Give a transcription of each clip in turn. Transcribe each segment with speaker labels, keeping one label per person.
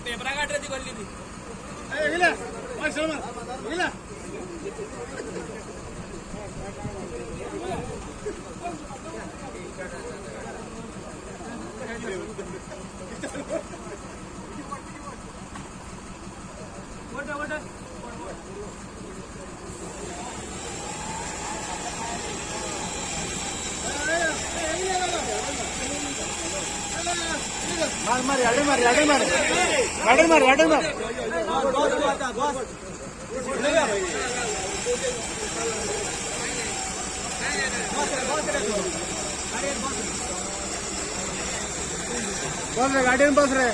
Speaker 1: पेपरा काढ रे ती गल्ली ती
Speaker 2: बस रे गाड़ी में बस रे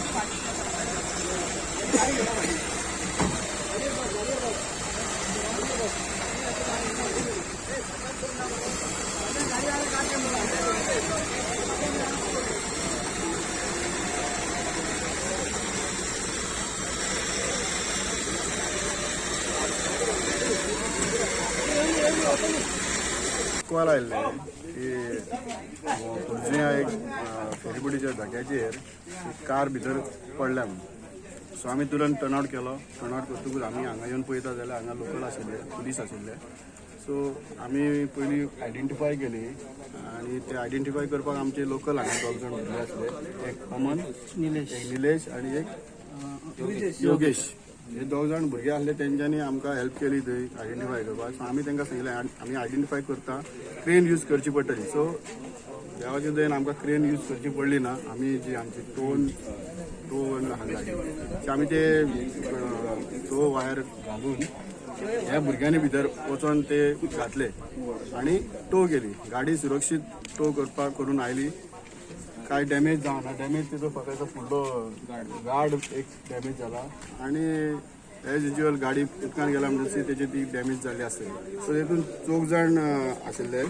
Speaker 2: कोला आयिल्ले की खुर्जुया एक फेरीबोटीच्या जाग्याचेर एक कार भितर पडल्या म्हणून सो आमी तुरंत टर्नआउट केलो टर्नआउट करतकूच आमी हांगा येवन पळयता जाल्यार हांगा लोकल आशिल्ले पुलीस आशिल्ले सो आमी पयलीं आयडेंटिफाय केली आनी ते आयडेंटिफाय करपाक आमचे लोकल हांगा 2 जाण भुरगे आसले एक अमन एक निलेश आनी एक योगेश हे 2 जाण भुरगे आसले तेंच्यांनी आमकां हेल्प केली थंय आयडेंटिफाय करपाक सो आमी तांकां सांगलें आमी आयडेंटिफाय करता क्रेन यूज करची पडटली सो देवाचे दयेन आमकां क्रेन यूज करची पडली ना आमी जी आमची टोन हाडली आमी ते तो वायर घालून ह्या भुरग्यांनी भितर वचोन ते घातले आनी टो केली गाडी सुरक्षीत टो करून आयली काय डॅमेज जावना डॅमेज तिजो फकत फुडलो गार्ड एक डॅमेज जाला आनी एज युजल गाडी उदकान गेला म्हणजे तेजी ती डॅमेज जाल्ली आसतली सो तेतून 4 जाण आशिल्ले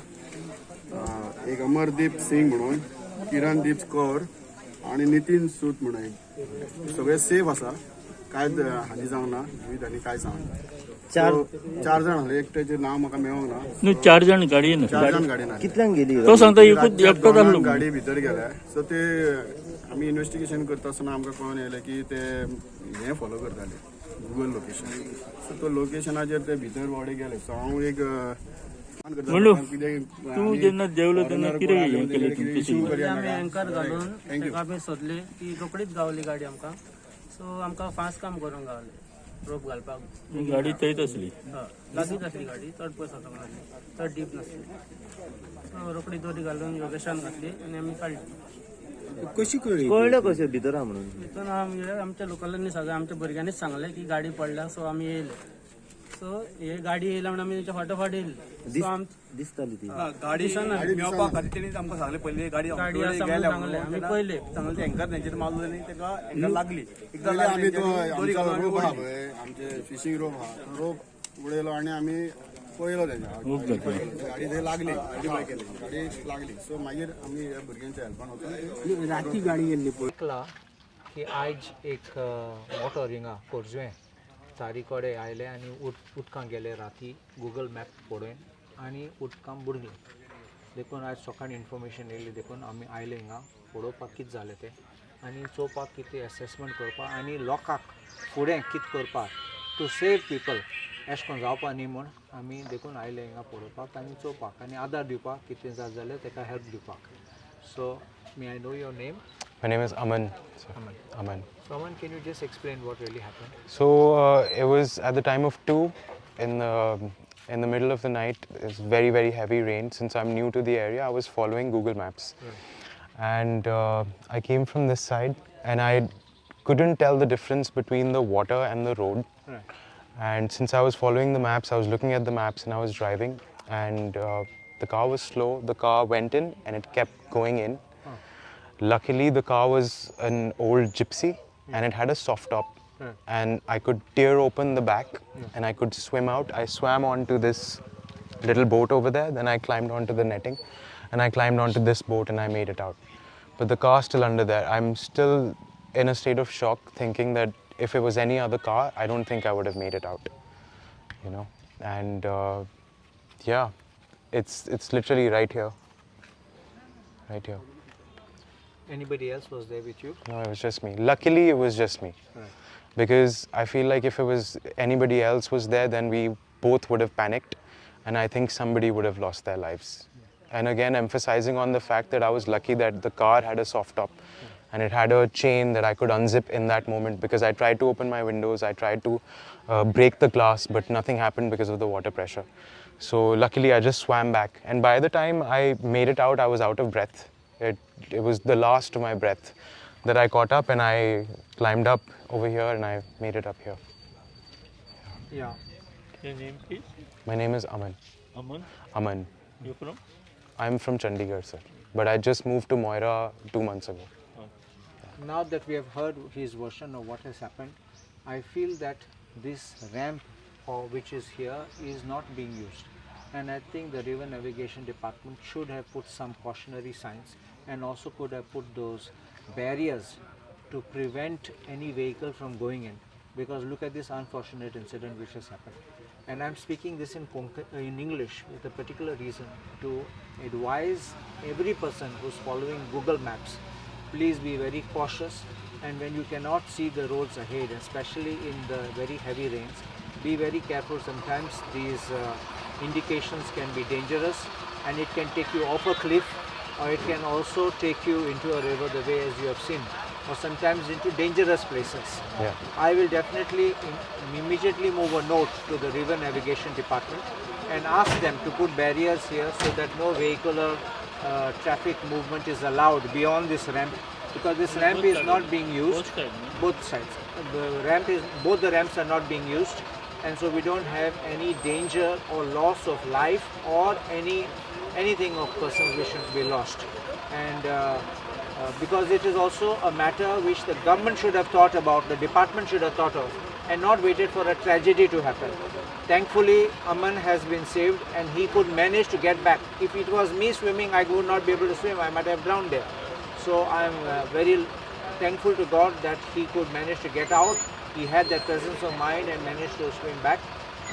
Speaker 2: एक अमरदीप सिंग म्हणून किरणदीप कौर आनी नितीन सूत म्हणून सगळे सेफ आसा कांयच हानी जावंक ना जिवीत आनी कांय जावंक ना 4 जाण आसले एकट्याचें नांव म्हाका मेळोंक ना
Speaker 3: न्हू 4 जाण गाडयेन
Speaker 2: 4 जाण गाडयेन
Speaker 4: कितल्यांक गेली
Speaker 3: तो सांगता एकटोच आसलो
Speaker 2: गाडी भितर गेल्या सो ते आमी इन्व्हेस्टिगेशन करता आसतना आमकां कळून येयलें की ते हें फॉलो करताले गुगल लोकेशन सो तो लोकेशनाचेर ते भितर वडे गेले सो हांव एक
Speaker 3: तू जेन्ना देवलो तेन्ना कितें हें केलें तुमचें
Speaker 1: आमी एंकर घालून ताका आमी सोदली ती रोकडीच गावली गाडी आमकां सो आमकां फास्ट काम करूंक गावलें रोप घालपाक
Speaker 3: गाडी थंयच आसली
Speaker 1: लागींच आसली गाडी चड पयस वचोंक नासली चड डीप नासली सो रोखडी दोरी घालून योगेशान घातली आनी आमी काडली
Speaker 2: कशी
Speaker 4: कळलं कशें भितर आहा म्हणून
Speaker 1: तितून आमच्या लोकलांनी सगळें आमच्या भुरग्यांनीच सांगलें की गाडी पडल्या सो आमी येयले सो हे गाडी येयला म्हणून आमी तेच्या फाटोफाट येयले सो
Speaker 4: दिसताली ती
Speaker 5: गाडी मेळपाक खातीर तेणी आमकां सांगलें पयलीं गाडी
Speaker 1: सांगलें आमी पयले
Speaker 5: सांगलें एंकर तेंचेर मारलो आनी ताका एंकर लागली एकदां
Speaker 2: आमी तो
Speaker 5: दोरी घालून
Speaker 2: रोप आहा पळय आमचे फिशींग रोप आहा रोप उडयलो आनी आमी पळयलो तेंच्या गाडी थंय लागली आयडेंटिफाय केली गाडी लागली सो मागीर आमी ह्या भुरग्यांच्या हेल्पान वचून राती गाडी गेल्ली
Speaker 6: पळयला की आयज एक मोटो हिंगा कोरजुएं चारी कडेन आयले आनी उदकांत गेले राती गुगल मॅप पळोवन आनी उदकांत बुडले देखून आयज सकाळी इन्फॉर्मेशन येयली देखून आमी आयले हिंगा पळोवपाक कितें जालें तें आनी चोवपाक कितें एसेसमेंट करपाक आनी लोकांक फुडें कितें करपाक टू सेव पीपल अशें करून जावपा न्ही म्हूण आमी देखून आयले हिंगा पळोवपाक आनी चोवपाक आनी आदार दिवपाक कितें जाता जाल्यार ताका हेल्प दिवपाक so may I know your name
Speaker 7: My name is Aman.
Speaker 6: Aman. So Aman, can you just explain what really happened?
Speaker 7: So it was at the time of 2 in the middle of the night. It's very heavy rain. Since I'm new to the area, I was following Google Maps, and I came from this side, and I couldn't tell the difference between the water and the road. And since I was following the maps, I was looking at the maps, and I was driving, and the car was slow. The car went in, and it kept going in. Luckily, the car was an old gypsy, and it had a soft top. And I could tear open the back and I could swim out. I swam onto this little boat over there, then I climbed onto the netting and I climbed onto this boat and I made it out. But the car's still under there. I'm still in a state of shock thinking that if it was any other car, I don't think I would have made it out, you know. And yeah, it's literally right here. Right here.
Speaker 6: Anybody else was there with you?
Speaker 7: No, it was just me. Luckily, it was just me.
Speaker 6: Right.
Speaker 7: Because I feel like if it was anybody else was there, then we both would have panicked, and I think somebody would have lost their lives. And again, emphasizing on the fact that I was lucky that the car had a soft top, and it had a chain that I could unzip in that moment, because I tried to open my windows, I tried to break the glass, but nothing happened because of the water pressure. So luckily, I just swam back, and by the time I made it out, I was out of breath. It was the last of my breath that I caught up, and I climbed up over here and I made it up here.
Speaker 6: Yeah.
Speaker 3: Your name please?
Speaker 7: My name is Aman.
Speaker 3: Aman.
Speaker 7: Aman.
Speaker 3: You're from?
Speaker 7: I'm from Chandigarh, sir. But I just moved to Moira 2 months ago.
Speaker 6: Now that we have heard his version of what has happened, I feel that this ramp which is here is not being used. And I think the River Navigation Department should have put some cautionary signs and also could have put those barriers to prevent any vehicle from going in. Because look at this unfortunate incident which has happened. And I'm speaking this in English with a particular reason to advise every person who's following Google Maps, please be very cautious, and when you cannot see the roads ahead, especially in the very heavy rains, be very careful. Sometimes these indications can be dangerous and it can take you off a cliff, or it can also take you into a river the way as you have seen, or sometimes into dangerous places.
Speaker 7: Yeah.
Speaker 6: I will definitely immediately move a note to the River Navigation Department and ask them to put barriers here so that no vehicular traffic movement is allowed beyond this ramp, because this ramp is not being used. Both sides. Both the ramps are not being used, and so we don't have any danger or loss of life or anything of persons which should be lost. And because it is also a matter which the government should have thought about, the department should have thought of, and not waited for a tragedy to happen. Thankfully, Aman has been saved and he could manage to get back. If it was me swimming, I would not be able to swim, I might have drowned there. So I am very thankful to God that he could manage to get out. He had that presence of mind and managed to swim back.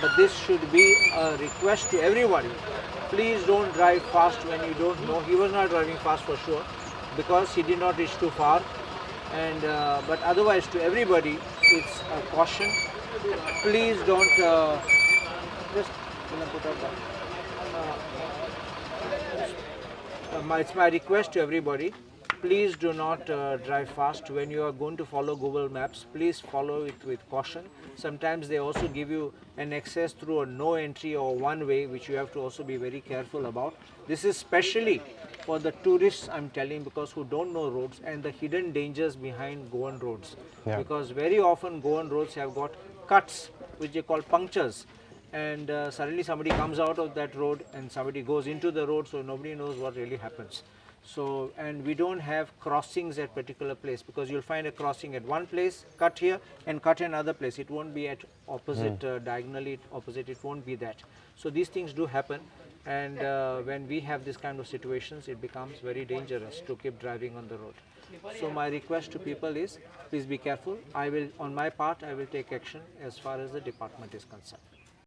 Speaker 6: But this should be a request to everybody. Please don't drive fast when you don't know. He was not driving fast for sure, because he did not reach too far. And but otherwise, to everybody, it's a caution. Please don't just put up that. It's my request to everybody. Please do not drive fast. When you are going to follow Google Maps, please follow it with caution. Sometimes they also give you an access through a no entry or one way, which you have to also be very careful about. This is specially for the tourists, I'm telling, because who don't know roads and the hidden dangers behind Goan roads.
Speaker 7: Yeah.
Speaker 6: Because very often Goan roads have got cuts, which they call punctures. And suddenly somebody comes out of that road and somebody goes into the road, so nobody knows what really happens. So, and we don't have crossings at particular place, because you'll find a crossing at one place, cut here and cut another place. It won't be at opposite, diagonally opposite, it won't be that. So these things do happen, and when we have this kind of situations, it becomes very dangerous to keep driving on the road. So my request to people is, please be careful. I will, on my part, I will take action as far as the department is concerned.